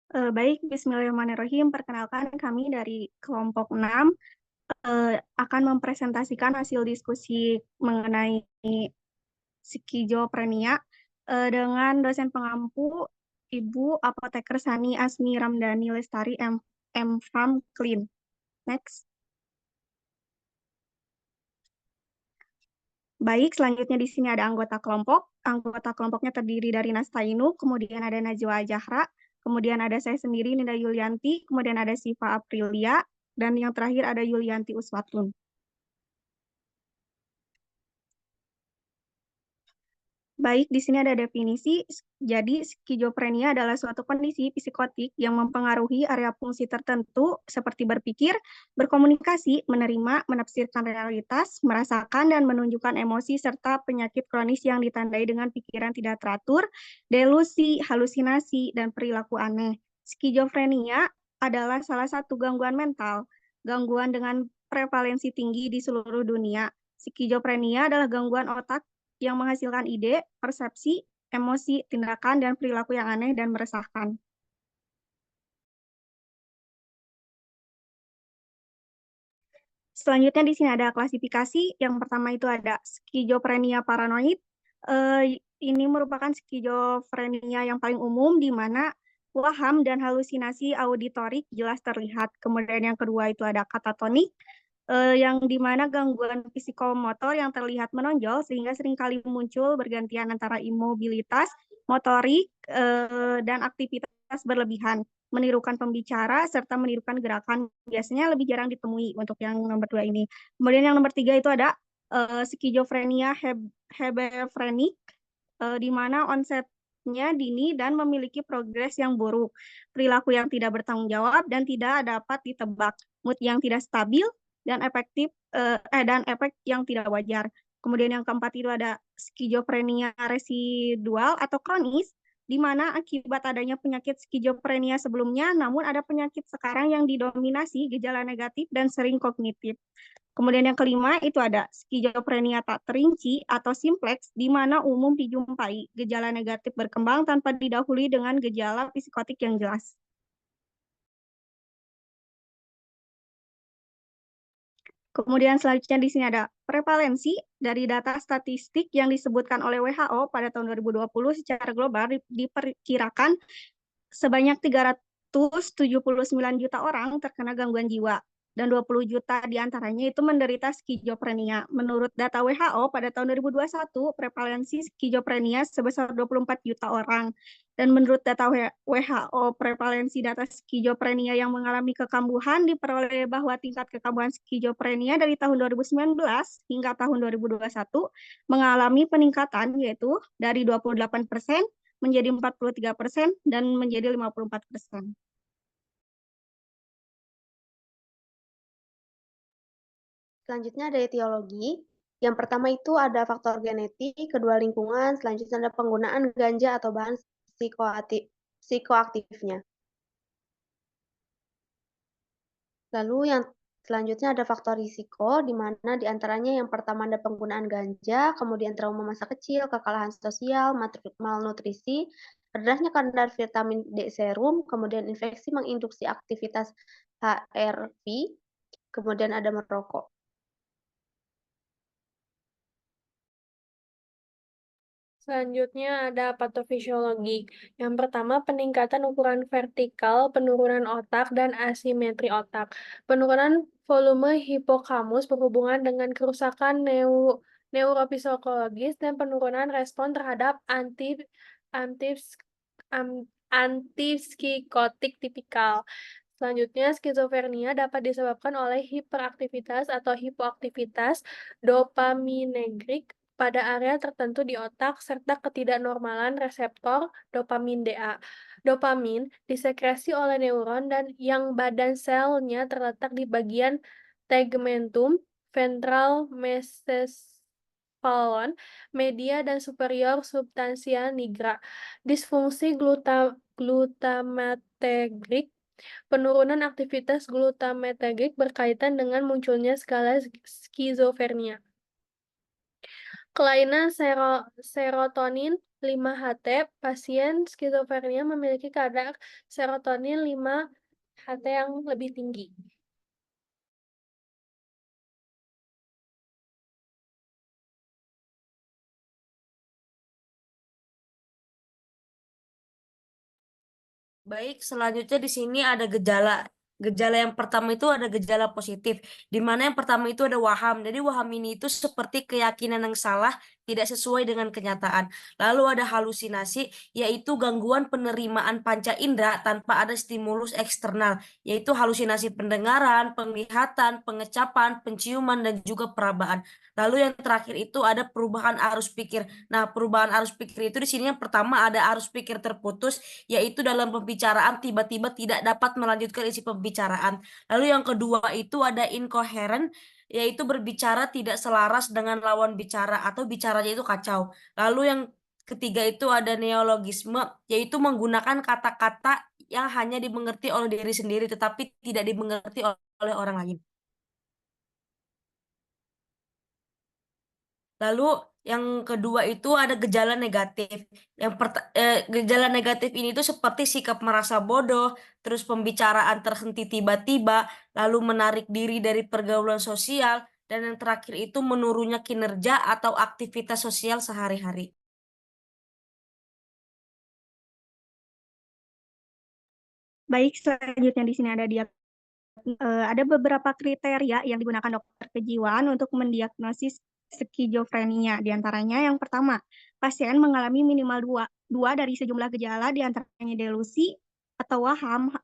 Baik, Bismillahirrahmanirrahim. Perkenalkan kami dari kelompok 6 akan mempresentasikan hasil diskusi mengenai skizofrenia dengan dosen pengampu Ibu Apoteker Sani Asmi Ramdhani Lestari M. Clean. Next. Baik, selanjutnya di sini ada anggota kelompok. Anggota kelompoknya terdiri dari Nastainu, kemudian ada Najwa Jahra, kemudian ada saya sendiri, Ninda Yulianti, kemudian ada Siva Aprilia, dan yang terakhir ada Yulianti Uswatun. Baik, di sini ada definisi. Jadi, skizofrenia adalah suatu kondisi psikotik yang mempengaruhi area fungsi tertentu seperti berpikir, berkomunikasi, menerima, menafsirkan realitas, merasakan, dan menunjukkan emosi, serta penyakit kronis yang ditandai dengan pikiran tidak teratur, delusi, halusinasi, dan perilaku aneh. Skizofrenia adalah salah satu gangguan mental, gangguan dengan prevalensi tinggi di seluruh dunia. Skizofrenia adalah gangguan otak yang menghasilkan ide, persepsi, emosi, tindakan, dan perilaku yang aneh dan meresahkan. Selanjutnya di sini ada klasifikasi. Yang pertama itu ada skizofrenia paranoid. Ini merupakan skizofrenia yang paling umum di mana waham dan halusinasi auditorik jelas terlihat. Kemudian yang kedua itu ada katatonik, yang dimana gangguan psikomotor yang terlihat menonjol sehingga seringkali muncul bergantian antara imobilitas, motorik, dan aktivitas berlebihan, menirukan pembicara, serta menirukan gerakan. Biasanya lebih jarang ditemui untuk yang nomor 2 ini. Kemudian yang nomor 3 itu ada skizofrenia hebefrenik, di mana onsetnya dini dan memiliki progres yang buruk, perilaku yang tidak bertanggung jawab dan tidak dapat ditebak, mood yang tidak stabil, dan efek yang tidak wajar. Kemudian yang keempat itu ada skizofrenia residual atau kronis, di mana akibat adanya penyakit skizofrenia sebelumnya, namun ada penyakit sekarang yang didominasi gejala negatif dan sering kognitif. Kemudian yang kelima itu ada skizofrenia tak terinci atau simplex, di mana umum dijumpai gejala negatif berkembang tanpa didahului dengan gejala psikotik yang jelas. Kemudian selanjutnya di sini ada prevalensi dari data statistik yang disebutkan oleh WHO pada tahun 2020 secara global diperkirakan sebanyak 379 juta orang terkena gangguan jiwa dan 20 juta diantaranya itu menderita skizofrenia. Menurut data WHO pada tahun 2021, prevalensi skizofrenia sebesar 24 juta orang. Dan menurut data WHO, prevalensi data skizofrenia yang mengalami kekambuhan diperoleh bahwa tingkat kekambuhan skizofrenia dari tahun 2019 hingga tahun 2021 mengalami peningkatan yaitu dari 28% menjadi 43% dan menjadi 54%. Selanjutnya ada etiologi. Yang pertama itu ada faktor genetik, kedua lingkungan, selanjutnya ada penggunaan ganja atau bahan psikoaktifnya. Lalu yang selanjutnya ada faktor risiko, di mana diantaranya yang pertama ada penggunaan ganja, kemudian trauma masa kecil, kekalahan sosial, malnutrisi, rendahnya kadar vitamin D serum, kemudian infeksi menginduksi aktivitas HRV, kemudian ada merokok. Selanjutnya ada patofisiologi. Yang pertama, peningkatan ukuran vertikal, penurunan otak, dan asimetri otak. Penurunan volume hipokamus berhubungan dengan kerusakan neuropsikologis dan penurunan respon terhadap antipsikotik tipikal. Selanjutnya, skizofrenia dapat disebabkan oleh hiperaktivitas atau hipoaktivitas dopaminergic pada area tertentu di otak serta ketidaknormalan reseptor dopamin DA. Dopamin disekresi oleh neuron dan yang badan selnya terletak di bagian tegmentum, ventral mesencefalon, media dan superior substantia nigra. Disfungsi glutamatergic. Penurunan aktivitas glutamatergic berkaitan dengan munculnya skala skizofrenia. Kelainan serotonin 5-HT, pasien skizofrenia memiliki kadar serotonin 5-HT yang lebih tinggi. Baik, selanjutnya di sini ada gejala. Gejala yang pertama itu ada gejala positif, di mana yang pertama itu ada waham. Jadi waham ini itu seperti keyakinan yang salah, tidak sesuai dengan kenyataan. Lalu ada halusinasi, yaitu gangguan penerimaan panca indera tanpa ada stimulus eksternal, yaitu halusinasi pendengaran, penglihatan, pengecapan, penciuman, dan juga perabaan. Lalu yang terakhir itu ada perubahan arus pikir. Nah, perubahan arus pikir itu di sini yang pertama ada arus pikir terputus, yaitu dalam pembicaraan tiba-tiba tidak dapat melanjutkan isi pembicaraan. Lalu yang kedua itu ada incoherent, yaitu berbicara tidak selaras dengan lawan bicara atau bicaranya itu kacau. Lalu yang ketiga itu ada neologisme, yaitu menggunakan kata-kata yang hanya dimengerti oleh diri sendiri tetapi tidak dimengerti oleh orang lain. Lalu yang kedua itu ada gejala negatif. Gejala negatif ini tuh seperti sikap merasa bodoh, terus pembicaraan terhenti tiba-tiba, lalu menarik diri dari pergaulan sosial, dan yang terakhir itu menurunnya kinerja atau aktivitas sosial sehari-hari. Baik, selanjutnya di sini ada beberapa kriteria yang digunakan dokter kejiwaan untuk mendiagnosis skizofrenia. Di antaranya yang pertama, pasien mengalami minimal dua dari sejumlah gejala, di antaranya delusi atau waham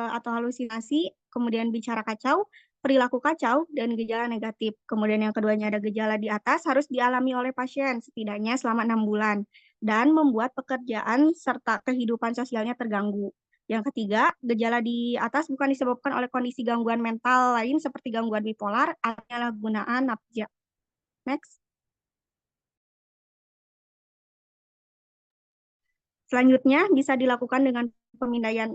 atau halusinasi, kemudian bicara kacau, perilaku kacau, dan gejala negatif. Kemudian yang keduanya ada gejala di atas harus dialami oleh pasien setidaknya selama 6 bulan dan membuat pekerjaan serta kehidupan sosialnya terganggu. Yang ketiga, gejala di atas bukan disebabkan oleh kondisi gangguan mental lain seperti gangguan bipolar atau penyalahgunaan nafsu. Next. Selanjutnya bisa dilakukan dengan pemindaian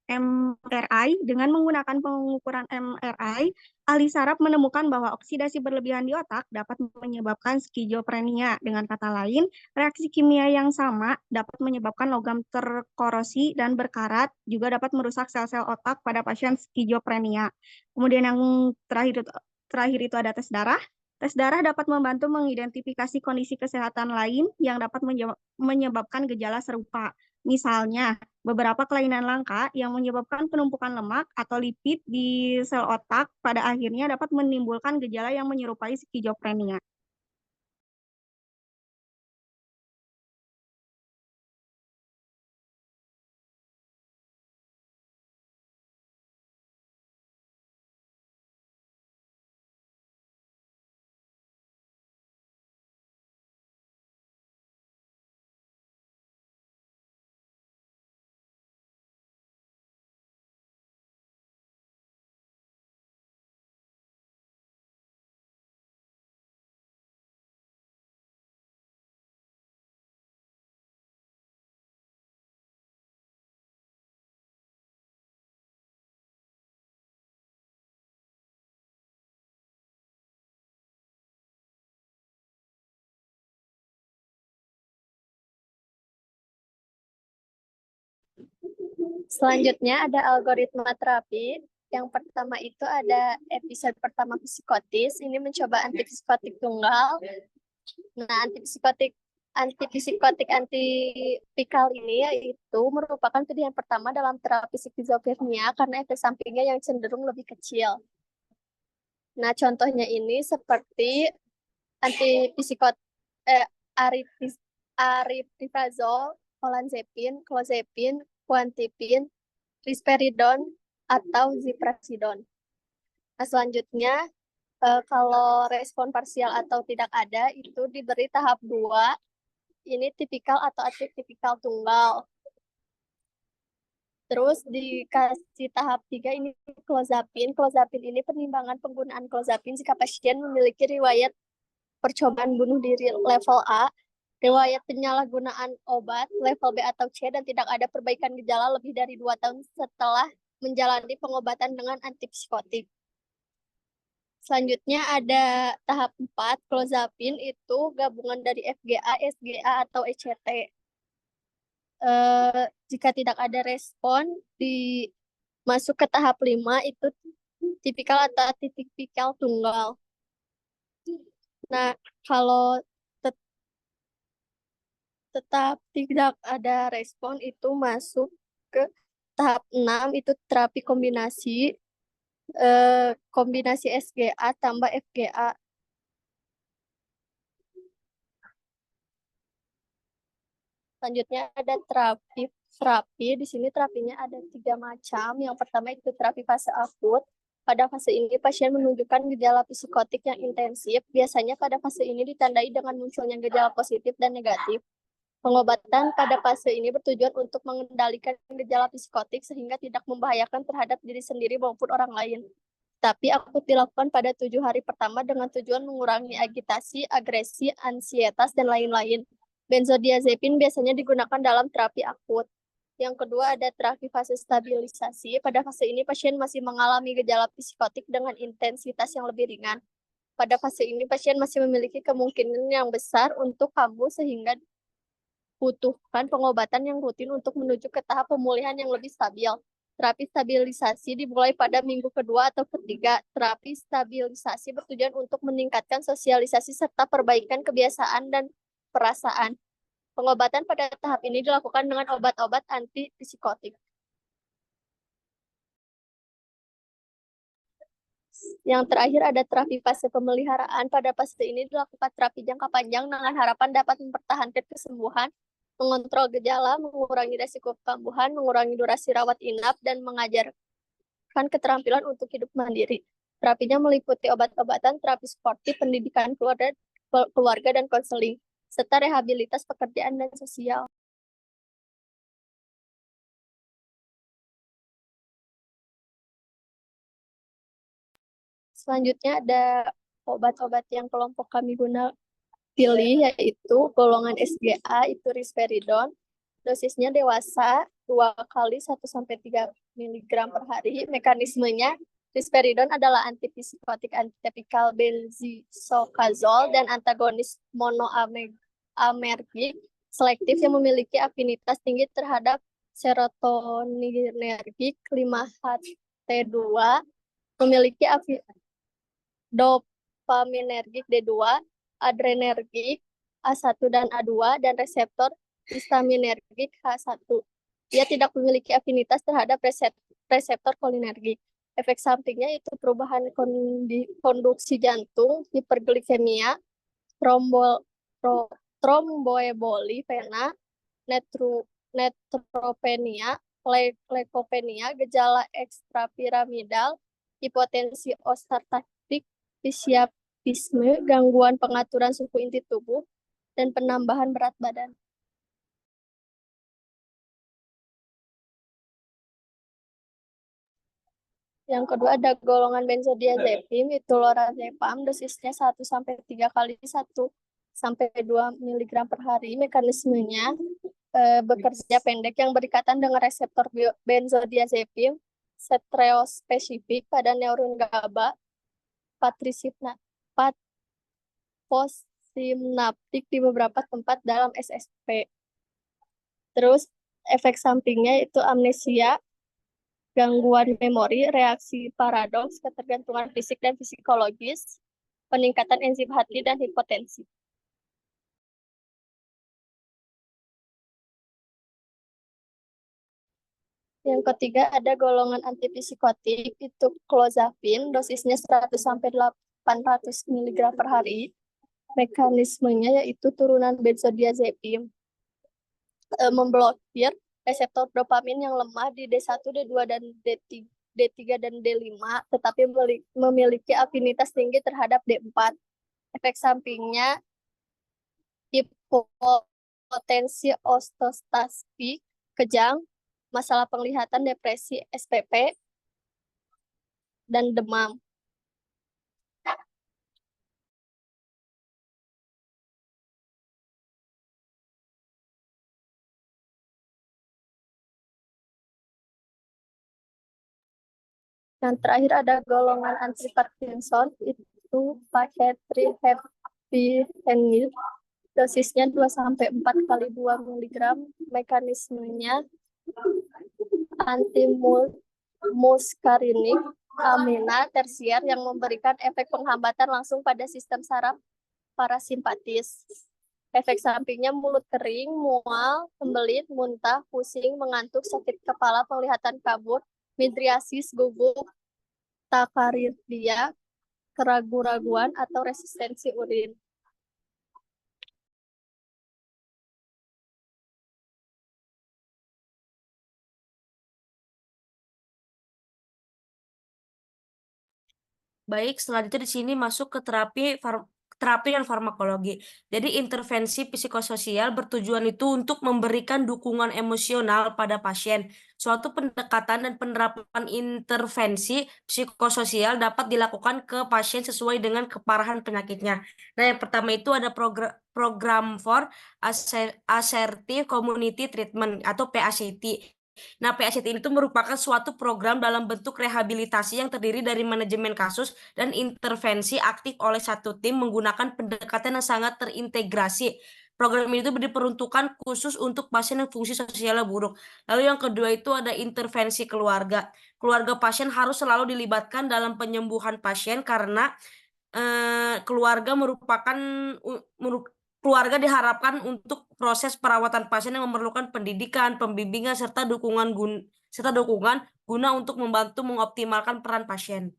MRI. Dengan menggunakan pengukuran MRI, ahli saraf menemukan bahwa oksidasi berlebihan di otak dapat menyebabkan skizofrenia. Dengan kata lain, reaksi kimia yang sama dapat menyebabkan logam terkorosi dan berkarat, juga dapat merusak sel-sel otak pada pasien skizofrenia. Kemudian yang terakhir itu ada tes darah. Tes darah dapat membantu mengidentifikasi kondisi kesehatan lain yang dapat menyebabkan gejala serupa. Misalnya, beberapa kelainan langka yang menyebabkan penumpukan lemak atau lipid di sel otak pada akhirnya dapat menimbulkan gejala yang menyerupai skizofrenia. Selanjutnya ada algoritma terapi. Yang pertama itu ada episode pertama psikotis. Ini mencoba antipsikotik tunggal. Nah, antipsikotik antipikal ini yaitu merupakan pilihan pertama dalam terapi skizofrenia karena efek sampingnya yang cenderung lebih kecil. Nah, contohnya ini seperti aripiprazol, olanzapine, clozapine, quantipin, risperidon, atau ziprasidon. Nah, selanjutnya, kalau respon parsial atau tidak ada, itu diberi tahap 2, ini tipikal atau atipikal tunggal. Terus dikasih tahap 3, ini clozapine. Clozapine ini penimbangan penggunaan clozapine jika pasien memiliki riwayat percobaan bunuh diri level A, riwayat penyalahgunaan obat level B atau C, dan tidak ada perbaikan gejala lebih dari 2 tahun setelah menjalani pengobatan dengan antipsikotik. Selanjutnya ada tahap 4, clozapine itu gabungan dari FGA, SGA, atau ECT. Jika tidak ada respon masuk ke tahap 5 itu tipikal atau atipikal tunggal. Nah, kalau tetap tidak ada respon itu masuk ke tahap 6 itu terapi kombinasi kombinasi SGA tambah FGA. Selanjutnya ada terapi. Di sini terapinya ada 3 macam. Yang pertama itu terapi fase akut. Pada fase ini pasien menunjukkan gejala psikotik yang intensif. Biasanya pada fase ini ditandai dengan munculnya gejala positif dan negatif. Pengobatan pada fase ini bertujuan untuk mengendalikan gejala psikotik sehingga tidak membahayakan terhadap diri sendiri maupun orang lain. Tapi akut dilakukan pada 7 hari pertama dengan tujuan mengurangi agitasi, agresi, ansietas, dan lain-lain. Benzodiazepin biasanya digunakan dalam terapi akut. Yang kedua ada terapi fase stabilisasi. Pada fase ini pasien masih mengalami gejala psikotik dengan intensitas yang lebih ringan. Pada fase ini pasien masih memiliki kemungkinan yang besar untuk kambuh sehingga butuhkan pengobatan yang rutin untuk menuju ke tahap pemulihan yang lebih stabil. Terapi stabilisasi dimulai pada minggu kedua atau ketiga. Terapi stabilisasi bertujuan untuk meningkatkan sosialisasi serta perbaikan kebiasaan dan perasaan. Pengobatan pada tahap ini dilakukan dengan obat-obat antipsikotik. Yang terakhir ada terapi fase pemeliharaan. Pada fase ini dilakukan terapi jangka panjang dengan harapan dapat mempertahankan kesembuhan, mengontrol gejala, mengurangi resiko kekambuhan, mengurangi durasi rawat inap, dan mengajarkan keterampilan untuk hidup mandiri. Terapinya meliputi obat-obatan, terapi sportif, pendidikan keluarga dan konseling, serta rehabilitas pekerjaan dan sosial. Selanjutnya ada obat-obat yang kelompok kami pilih, yaitu golongan SGA, itu risperidon. Dosisnya dewasa 2 kali 1-3 mg per hari. Mekanismenya, risperidon adalah antipsikotik antitipikal benzisokazol dan antagonis monoamergik selektif yang memiliki afinitas tinggi terhadap serotoninergik 5-HT2, memiliki dopaminergik D2, adrenergik A1 dan A2, dan reseptor histaminergik H1. Dia tidak memiliki afinitas terhadap reseptor kolinergik. Efek sampingnya itu perubahan konduksi jantung, hiperglikemia, tromboemboli vena, neutropenia, leukopenia, gejala ekstrapiramidal, hipotensi ostatik, fisiapisme, gangguan pengaturan suhu inti tubuh, dan penambahan berat badan. Yang kedua ada golongan benzodiazepin, itu lorazepam, dosisnya 1-3 kali 1-2 mg per hari. Mekanismenya bekerja pendek yang berikatan dengan reseptor benzodiazepin stereospesifik pada neuron GABA, possinaptik di beberapa tempat dalam SSP. Terus efek sampingnya itu amnesia, gangguan memori, reaksi paradoks, ketergantungan fisik dan psikologis, peningkatan enzim hati, dan hipotensi. Yang ketiga ada golongan antipsikotik, itu clozapine, dosisnya 100-800 mg per hari. Mekanismenya yaitu turunan benzodiazepin, memblokir reseptor dopamin yang lemah di D1, D2, dan D3 dan D5, tetapi memiliki afinitas tinggi terhadap D4. Efek sampingnya hipotensi, ortostatik, kejang, masalah penglihatan, depresi, SPP, dan demam. Yang terakhir ada golongan antiparkinson, itu paketriheptadenil, Dosisnya 2-4 kali 2 mg. Mekanismenya antimuskarinik amina tersier yang memberikan efek penghambatan langsung pada sistem saraf parasimpatis. Efek sampingnya mulut kering, mual, pembelit, muntah, pusing, mengantuk, sakit kepala, penglihatan kabur, midriasis, gugup, takarirdia, keraguan-raguan, atau resistensi urin. Baik, selanjutnya di sini masuk ke terapi dan farmakologi. Jadi intervensi psikososial bertujuan itu untuk memberikan dukungan emosional pada pasien. Suatu pendekatan dan penerapan intervensi psikososial dapat dilakukan ke pasien sesuai dengan keparahan penyakitnya. Nah, yang pertama itu ada program for Assertive Community Treatment atau PACT. Nah, PACT ini tuh merupakan suatu program dalam bentuk rehabilitasi yang terdiri dari manajemen kasus dan intervensi aktif oleh satu tim menggunakan pendekatan yang sangat terintegrasi. Program ini tuh diperuntukkan khusus untuk pasien yang fungsi sosialnya buruk. Lalu yang kedua itu ada intervensi keluarga. Keluarga pasien harus selalu dilibatkan dalam penyembuhan pasien karena keluarga keluarga diharapkan untuk proses perawatan pasien yang memerlukan pendidikan, pembimbingan, serta dukungan guna untuk membantu mengoptimalkan peran pasien.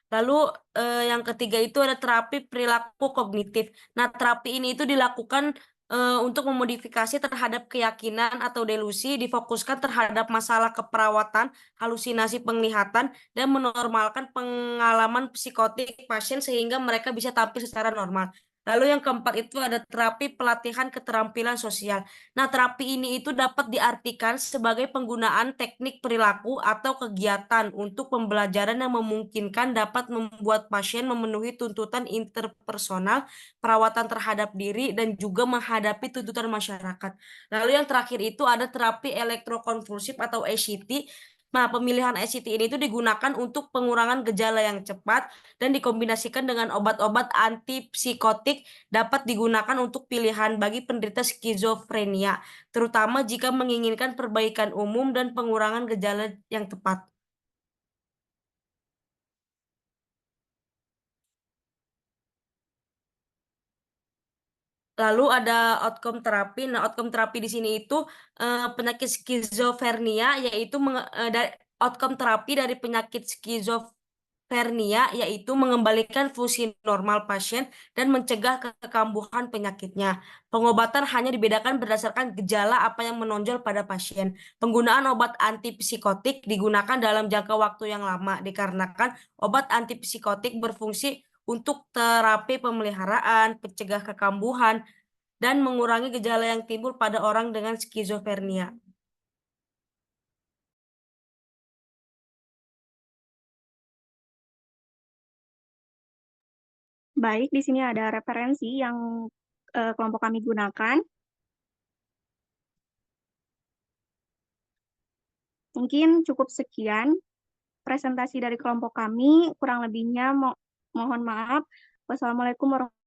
Lalu yang ketiga itu ada terapi perilaku kognitif. Nah, terapi ini itu dilakukan untuk memodifikasi terhadap keyakinan atau delusi, difokuskan terhadap masalah keperawatan, halusinasi penglihatan, dan menormalkan pengalaman psikotik pasien sehingga mereka bisa tampil secara normal. Lalu yang keempat itu ada terapi pelatihan keterampilan sosial. Nah, terapi ini itu dapat diartikan sebagai penggunaan teknik perilaku atau kegiatan untuk pembelajaran yang memungkinkan dapat membuat pasien memenuhi tuntutan interpersonal, perawatan terhadap diri, dan juga menghadapi tuntutan masyarakat. Lalu yang terakhir itu ada terapi elektrokonvulsif atau ECT. Nah, pemilihan ECT ini itu digunakan untuk pengurangan gejala yang cepat dan dikombinasikan dengan obat-obat antipsikotik dapat digunakan untuk pilihan bagi penderita skizofrenia, terutama jika menginginkan perbaikan umum dan pengurangan gejala yang tepat. Lalu ada outcome terapi. Nah, outcome terapi di sini itu penyakit skizofrenia, yaitu outcome terapi dari penyakit skizofrenia yaitu mengembalikan fungsi normal pasien dan mencegah kekambuhan penyakitnya. Pengobatan hanya dibedakan berdasarkan gejala apa yang menonjol pada pasien. Penggunaan obat antipsikotik digunakan dalam jangka waktu yang lama dikarenakan obat antipsikotik berfungsi untuk terapi pemeliharaan, pencegah kekambuhan, dan mengurangi gejala yang timbul pada orang dengan skizofrenia. Baik, di sini ada referensi yang kelompok kami gunakan. Mungkin cukup sekian presentasi dari kelompok kami. Kurang lebihnya mohon maaf. Wassalamualaikum warahmatullahi wabarakatuh.